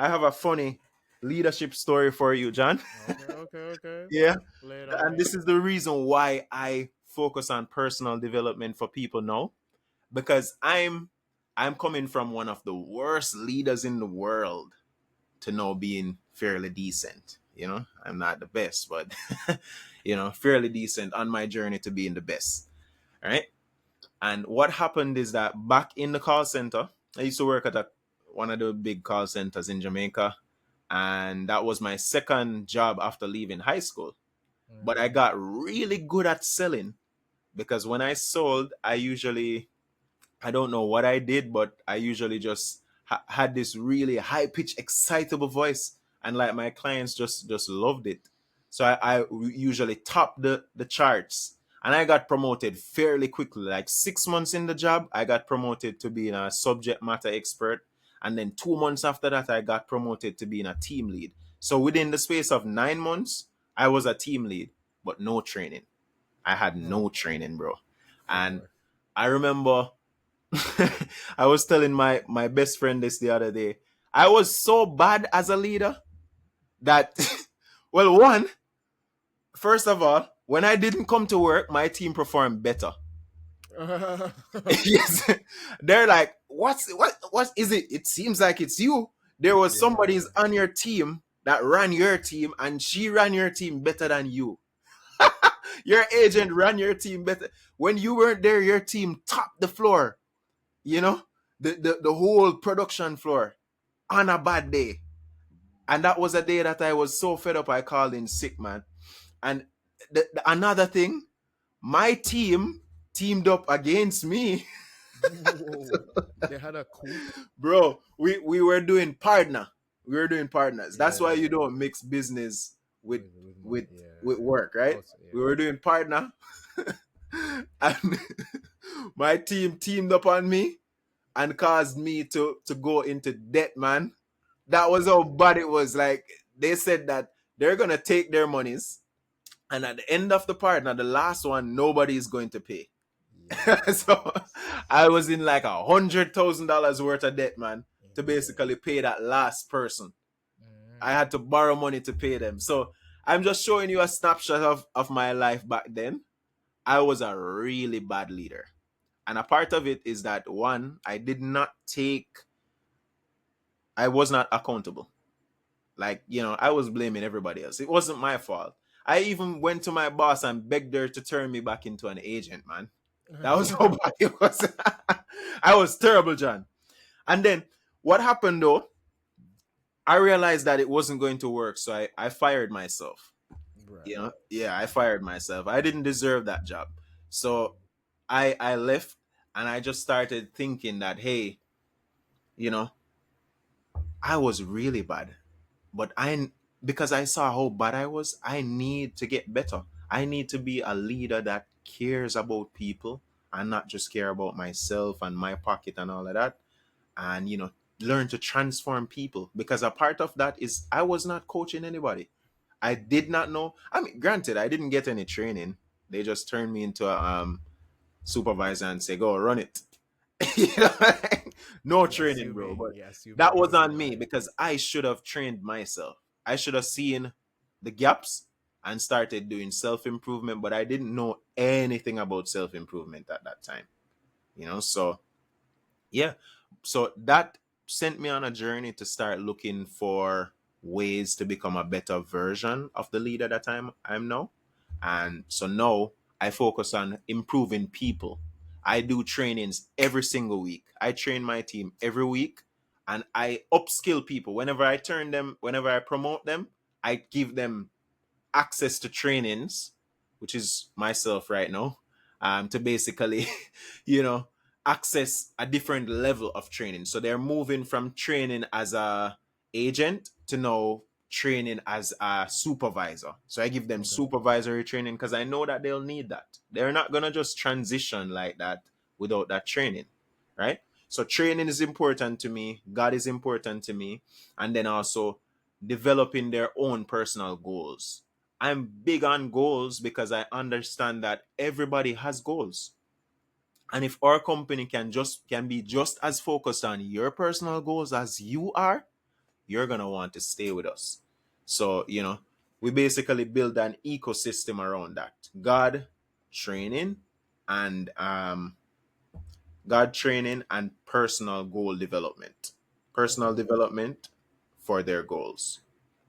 I have a funny leadership story for you, John. Okay. Yeah. Lay it on And me. this is the reason why I focus on personal development for people now. Because I'm coming from one of the worst leaders in the world to now being fairly decent. I'm not the best, but fairly decent on my journey to being the best. All right. And what happened is that back in the call center, I used to work at one of the big call centers in Jamaica. And that was my second job after leaving high school. But I Mm-hmm. got really good at selling because when I sold, I don't know what I did, but I usually just had this really high pitched, excitable voice, and like my clients just loved it. So I usually top the charts, and I got promoted fairly quickly. Like 6 months in the job, I got promoted to being a subject matter expert, and then 2 months after that, I got promoted to being a team lead. So within the space of 9 months, I was a team lead, but no training. I had Oh, no training, bro. oh And boy. I remember I was telling my best friend this the other day. I was so bad as a leader that, well, first of all, when I didn't come to work, my team performed better. Yes, they're like, what is it? It seems like it's you. There was somebody's Yeah. on your team that ran your team, and she ran your team better than you. Your agent ran your team better. When you weren't there, your team topped the floor. You know, the whole production floor on a bad day. And that was a day that I was so fed up I called in sick, man. And another thing, my team teamed up against me. Whoa. They had a coup. Bro, we were doing partner. We were doing partners. That's why you Yeah. don't mix business with With with money. with Yeah. work, right? Also, We yeah. were doing partner. And my team teamed up on me and caused me to go into debt, man. That was how bad it was. Like they said that they're gonna take their monies, and at the end of the part, now the last one, nobody is going to pay. So Yes. I was in like $100,000 worth of debt, man, to Yeah. basically pay that last person. I Mm. had to borrow money to pay them. So I'm just showing you a snapshot of my life back then. I was a really bad leader. And a part of it is that one, I was not accountable. Like, I was blaming everybody else. It wasn't my fault. I even went to my boss and begged her to turn me back into an agent, man. That was how bad it was. I was terrible, John. And then what happened though, I realized that it wasn't going to work. So I fired myself. Right. Yeah, I fired myself. I didn't deserve that job. So I left and I just started thinking that, hey, you know, I was really bad. But because I saw how bad I was, I need to get better. I need to be a leader that cares about people and not just care about myself and my pocket and all of that. And learn to transform people, because a part of that is I was not coaching anybody. I did not know. I mean, granted, I didn't get any training. They just turned me into a supervisor and say, go run it. You know, no You training, assume bro. me. But You assume that was everything on me right. because I should have trained myself. I should have seen the gaps and started doing self improvement, but I didn't know anything about self improvement at that time. So yeah, so that sent me on a journey to start looking for ways to become a better version of the leader that I'm now. And so now I focus on improving people. I do trainings every single week. I train my team every week, and I upskill people. Whenever I promote them, I give them access to trainings, which is myself right now, to basically, you know, access a different level of training. So they're moving from training as a agent to now training as a supervisor. So I give them Okay. supervisory training because I know that they'll need that. They're not gonna just transition like that without that training, right? So training is important to me. God is important to me, and then also developing their own personal goals. I'm big on goals because I understand that everybody has goals. And if our company can be just as focused on your personal goals as you are, you're going to want to stay with us. So, we basically build an ecosystem around that. Training and God training and personal goal development. Personal Oh, development for their goals.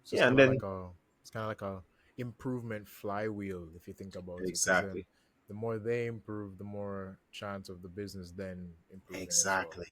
so it's Yeah, kind and of then like a it's kind of like a improvement flywheel if you think about it, because then exactly. the more they improve, the more chance of the business then improving as Exactly. well.